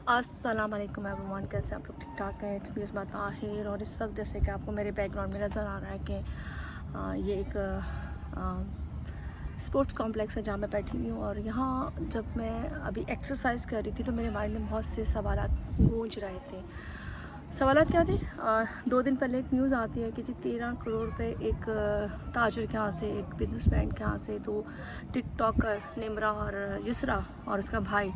अस्सलाम वालेकुम एवरीवन, कैसे आप लोग? ठीक ठाक हैं? It's me Uzma Tahir. और इस वक्त जैसे कि आपको मेरे बैकग्राउंड में नज़र आ रहा है कि ये एक स्पोर्ट्स कॉम्प्लेक्स है जहाँ मैं बैठी हुई हूँ। और यहाँ जब मैं अभी एक्सरसाइज कर रही थी तो मेरे माइंड में बहुत से सवालात गूंज रहे थे। सवालात क्या थे? 2 दिन पहले एक न्यूज़ आती है कि जी 13 करोड़ रुपए एक ताजर के यहाँ से, एक बिजनेसमैन के यहाँ से, 2 टिकटॉकर निम्रा और युसरा और उसका भाई,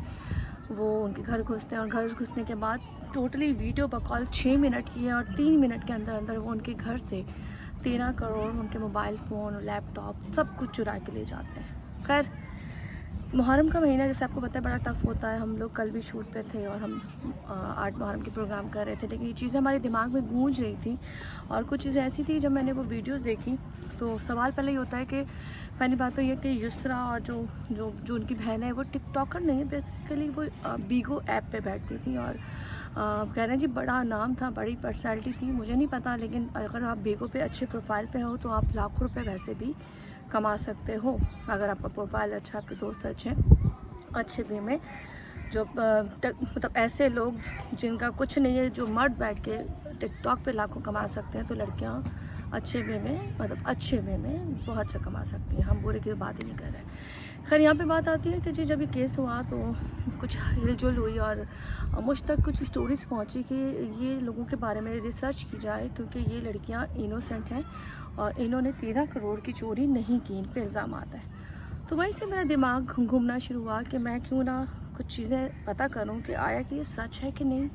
वो उनके घर घुसते हैं। और घर घुसने के बाद टोटली वीडियो बकॉल 6 मिनट की है और 3 मिनट के अंदर अंदर वो उनके घर से 13 करोड़, उनके मोबाइल फ़ोन, लैपटॉप, सब कुछ चुरा के ले जाते हैं। खैर, मुहर्रम का महीना जैसे आपको पता है बड़ा टफ़ होता है। हम लोग कल भी शूट पे थे और हम 8 मुहर्रम के प्रोग्राम कर रहे थे, लेकिन ये चीज़ें हमारे दिमाग में गूंज रही थी। और कुछ चीज़ें ऐसी थी, जब मैंने वो वीडियोस देखी तो सवाल पहले ये होता है कि पहली बात तो ये कि युसरा और जो जो जो उनकी बहन है वो टिकटॉकर नहीं है, बेसिकली वो बीगो ऐप पे बैठती थी। और कह रहे हैं जी बड़ा नाम था, बड़ी पर्सनैलिटी थी, मुझे नहीं पता, लेकिन अगर आप बीगो पे अच्छे प्रोफाइल पे हो तो आप लाखों रुपए वैसे भी कमा सकते हो, अगर आपका प्रोफाइल अच्छा, आपके दोस्त अच्छे वे में। जो मतलब ऐसे लोग जिनका कुछ नहीं है, जो मर्द बैठ के टिकटॉक पे लाखों कमा सकते हैं, तो लड़कियां अच्छे वे में, मतलब अच्छे वे में बहुत अच्छा कमा सकती हैं। हम बुरे की बात ही नहीं कर रहे। खैर, यहाँ पे बात आती है कि जी जब ये केस हुआ तो कुछ हिलजुल हुई और मुझ तक कुछ स्टोरीज़ पहुँची कि ये लोगों के बारे में रिसर्च की जाए, क्योंकि ये लड़कियाँ इनोसेंट हैं और इन्होंने 13 करोड़ की चोरी नहीं की, इन पर इल्ज़ाम आता है। तो वहीं से मेरा दिमाग घूमना शुरू हुआ कि मैं क्यों ना कुछ चीज़ें पता करूं कि आया कि ये सच है कि नहीं।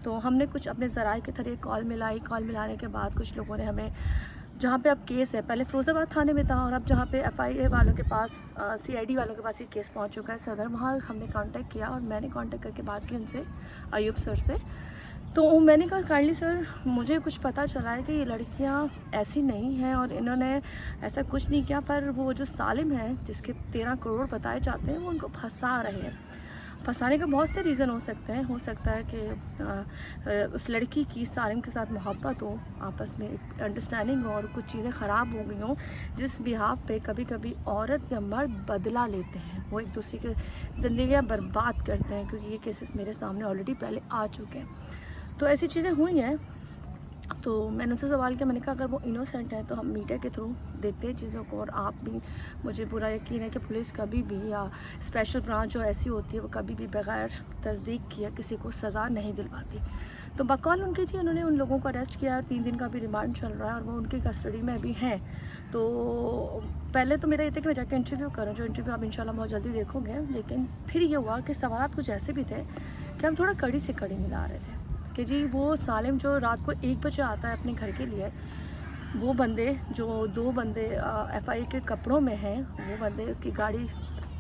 तो हमने कुछ अपने ज़राए के थ्रू कॉल मिलाई। कॉल मिलाने के बाद कुछ लोगों ने हमें, जहाँ पे अब केस है, पहले फिरोज़ाबाद थाने में था और अब जहाँ पे FIA वालों के पास, CID वालों के पास ये केस पहुँच चुका है सदर, वहाँ हमने कांटेक्ट किया और मैंने कांटेक्ट करके बात की उनसे, अयूब सर से। तो मैंने कहा काइंडली सर, मुझे कुछ पता चला है कि ये लड़कियां ऐसी नहीं हैं और इन्होंने ऐसा कुछ नहीं किया, पर वो जो सालिम है जिसके 13 करोड़ बताए जाते हैं, वो उनको फंसा रहे हैं। फंसाने का बहुत से रीज़न हो सकते हैं। हो सकता है कि उस लड़की की सालिम के साथ मोहब्बत हो, आपस में एक अंडरस्टैंडिंग हो और कुछ चीज़ें ख़राब हो गई हों, जिस बिहाफ पे कभी कभी औरत या मर्द बदला लेते हैं, वो एक दूसरे की ज़िंदगियाँ बर्बाद करते हैं, क्योंकि ये केसेस मेरे सामने ऑलरेडी पहले आ चुके हैं। तो ऐसी चीज़ें हुई हैं। तो मैंने उनसे सवाल किया, मैंने कहा अगर वो इनोसेंट है तो हम मीडिया के थ्रू देखते हैं चीज़ों को, और आप भी, मुझे पूरा यकीन है कि पुलिस कभी भी या स्पेशल ब्रांच जो ऐसी होती है वो कभी भी बगैर तस्दीक किया किसी को सज़ा नहीं दिलवाती। तो बकौल उनकी थी, उन्होंने उन लोगों को अरेस्ट किया और 3 दिन का भी रिमांड चल रहा है और वो उनकी कस्टडी में अभी हैं। तो पहले तो मेरा ये था कि मैं जाकर इंटरव्यू करूँ, जो इंटरव्यू आप इंशाल्लाह बहुत जल्दी देखोगे। लेकिन फिर ये हुआ कि सवाल कुछ ऐसे भी थे कि हम थोड़ा कड़ी से कड़ी मिला रहे थे कि जी वो सालिम जो रात को 1 बजे आता है अपने घर के लिए, वो बंदे, जो 2 बंदे FIA के कपड़ों में हैं, वो बंदे उसकी गाड़ी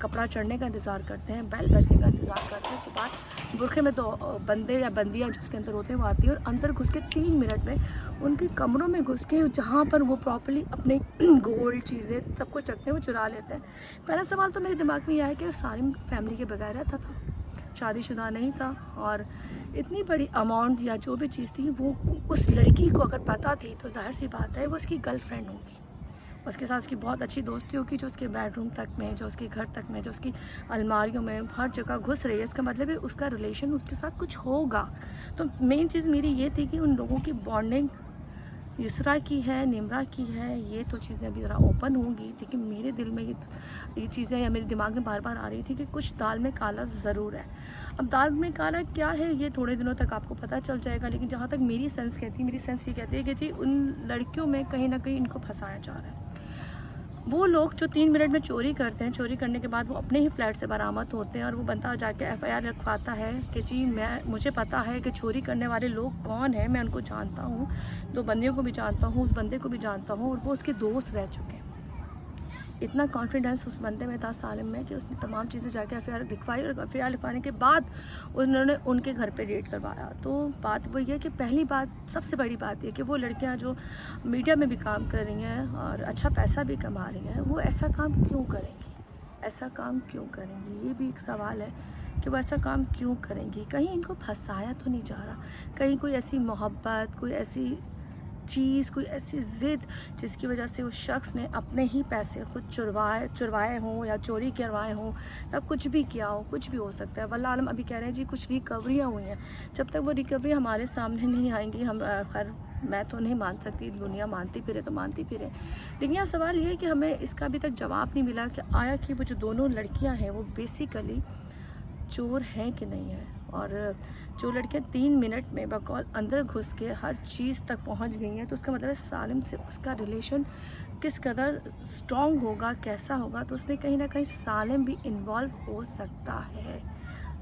कपड़ा चढ़ने का इंतज़ार करते हैं, बेल बजने का इंतज़ार करते हैं। उसके बाद बुरखे में 2 बंदे या बंदियाँ जो उसके अंदर होते हैं वो आती हैं और अंदर घुस के 3 मिनट में उनके कमरों में घुस के, जहाँ पर वो प्रॉपर्ली अपने गोल्ड चीज़ें सब कुछ रखते हैं, वो चुरा लेते हैं। पहला सवाल तो मेरे दिमाग में यह है कि सालिम फैमिली के बगैर रहता था, शादीशुदा नहीं था, और इतनी बड़ी अमाउंट या जो भी चीज़ थी वो उस लड़की को अगर पता थी तो जाहिर सी बात है वो उसकी गर्लफ्रेंड होगी, उसके साथ उसकी बहुत अच्छी दोस्ती होगी, जो उसके बेडरूम तक में, जो उसके घर तक में, जो उसकी अलमारियों में, हर जगह घुस रही है। इसका मतलब है उसका रिलेशन उसके साथ कुछ होगा। तो मेन चीज़ मेरी ये थी कि उन लोगों की बॉन्डिंग युसरा की है, निम्रा की है, ये तो चीज़ें अभी ज़रा ओपन होंगी। लेकिन मेरे दिल में ये चीज़ें या मेरे दिमाग में बार बार आ रही थी कि कुछ दाल में काला ज़रूर है। अब दाल में काला क्या है ये थोड़े दिनों तक आपको पता चल जाएगा, लेकिन जहाँ तक मेरी सेंस कहती है, मेरी सेंस ये कहती है कि जी उन लड़कियों में कहीं ना कहीं इनको फंसाया जा रहा है। वो लोग जो 3 मिनट में चोरी करते हैं, चोरी करने के बाद वो अपने ही फ्लैट से बरामद होते हैं और वो बंदा जाके FIR लिखवाता है कि जी मुझे पता है कि चोरी करने वाले लोग कौन हैं, मैं उनको जानता हूँ, 2 बंदियों को भी जानता हूँ, उस बंदे को भी जानता हूँ, और वो उसके दोस्त रह चुके हैं। इतना कॉन्फिडेंस उस बंदे में था, सालिम में, कि उसने तमाम चीज़ें जाके FIR लिखवाई और FIR लिखवाने के बाद उन्होंने उनके घर पे रेड करवाया। तो बात वही है कि पहली बात, सबसे बड़ी बात ये कि वो लड़कियां जो मीडिया में भी काम कर रही हैं और अच्छा पैसा भी कमा रही हैं, वो ऐसा काम क्यों करेंगी? ऐसा काम क्यों करेंगी? ये भी एक सवाल है कि वो ऐसा काम क्यों करेंगी। कहीं इनको फंसाया तो नहीं जा रहा? कहीं कोई ऐसी मोहब्बत, कोई ऐसी चीज़, कोई ऐसी ज़िद जिसकी वजह से उस शख्स ने अपने ही पैसे खुद चुरवाए हों या चोरी करवाए हों या कुछ भी किया हो, कुछ भी हो सकता है। वल्लाह आलम। अभी कह रहे हैं जी कुछ रिकवरियाँ हुई हैं, जब तक वो रिकवरी हमारे सामने नहीं आएंगी हम खैर मैं तो नहीं मान सकती, दुनिया मानती फिरे तो मानती फिरे। लेकिन यहाँ सवाल ये है कि हमें इसका अभी तक जवाब नहीं मिला कि आया कि वो जो दोनों लड़कियाँ हैं वो बेसिकली चोर हैं कि नहीं है। और जो लड़कियां 3 मिनट में बकौल अंदर घुस के हर चीज़ तक पहुंच गई हैं, तो उसका मतलब है सालिम से उसका रिलेशन किस कदर स्ट्रॉन्ग होगा, कैसा होगा, तो उसमें कहीं ना कहीं सालिम भी इन्वॉल्व हो सकता है।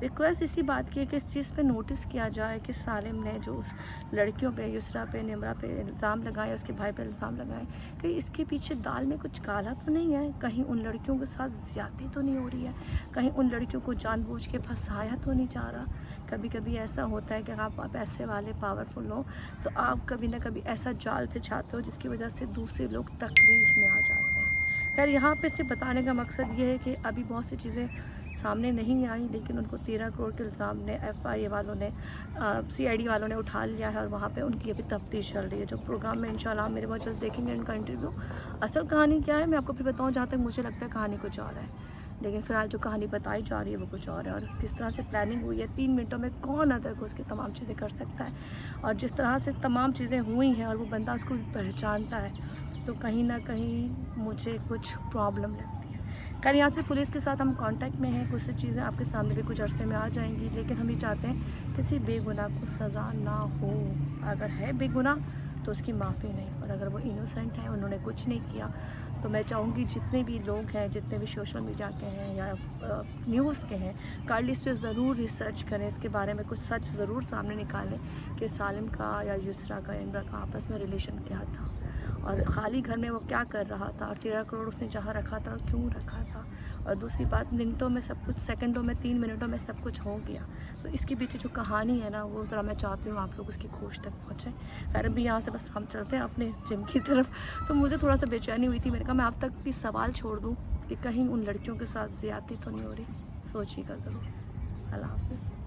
रिक्वेस्ट इसी बात की है कि इस चीज़ पे नोटिस किया जाए कि सालिम ने जो उस लड़कियों पे, युसरा पे, निमरा पे इल्ज़ाम लगाए, उसके भाई पे इल्ज़ाम लगाए, कहीं इसके पीछे दाल में कुछ काला तो नहीं है, कहीं उन लड़कियों के साथ ज़्यादती तो नहीं हो रही है, कहीं उन लड़कियों को जानबूझ के फंसाया तो नहीं जा रहा। कभी कभी ऐसा होता है कि आप पैसे वाले पावरफुल हो तो आप कभी ना कभी ऐसा जाल बिछाते हो जिसकी वजह से दूसरे लोग तकलीफ़ में आ जाते हैं। खैर यहाँ पे सिर्फ बताने का मकसद ये है कि अभी बहुत सी चीज़ें सामने नहीं आई, लेकिन उनको 13 करोड़ के इल्ज़ाम ने FIA वालों ने CID वालों ने उठा लिया है और वहाँ पे उनकी अभी तफ्तीश चल रही है। जो प्रोग्राम में इंशाल्लाह मेरे बहुत जल्द देखेंगे उनका इंटरव्यू। असल कहानी क्या है मैं आपको फिर बताऊँ, जहाँ तक मुझे लगता है कहानी कुछ और है, लेकिन फ़िलहाल जो कहानी बताई जा रही है वो कुछ और है। और किस तरह से प्लानिंग हुई है, 3 मिनटों में कौन अंदर घुस के तमाम चीज़ें कर सकता है, और जिस तरह से तमाम चीज़ें हुई हैं और वो बंदा उसको पहचानता है, तो कहीं ना कहीं मुझे कुछ प्रॉब्लम लगती है। खैर यहाँ से पुलिस के साथ हम कांटेक्ट में हैं, कुछ चीज़ें आपके सामने भी कुछ अरसे में आ जाएंगी, लेकिन हम ये चाहते हैं किसी बेगुनाह को सज़ा ना हो। अगर है बेगुनाह तो उसकी माफ़ी नहीं, और अगर वो इनोसेंट है, उन्होंने कुछ नहीं किया, तो मैं चाहूँगी जितने भी लोग हैं, जितने भी सोशल मीडिया के हैं या न्यूज़ के हैं, काइंडली इस पर ज़रूर रिसर्च करें, इसके बारे में कुछ सच ज़रूर सामने निकालें कि सालिम का या युसरा का, इमरा का आपस में रिलेशन क्या था, और ख़ाली घर में वो क्या कर रहा था, और 13 करोड़ उसने जहाँ रखा था क्यों रखा था। और दूसरी बात, मिनटों में सब कुछ, सेकंडों में, 3 मिनटों में सब कुछ हो गया, तो इसके पीछे जो कहानी है ना, वो ज़रा मैं चाहती हूँ आप लोग उसकी खोज तक पहुँचें। खैर अभी यहाँ से बस हम चलते हैं अपने जिम की तरफ। तो मुझे थोड़ा सा बेचैनी हुई थी, मैंने कहा मैं आप तक भी सवाल छोड़ दूँ कि कहीं उन लड़कियों के साथ ज़्यादती तो नहीं हो रही। सोचिएगा ज़रूर। अल्लाह हाफ़िज़।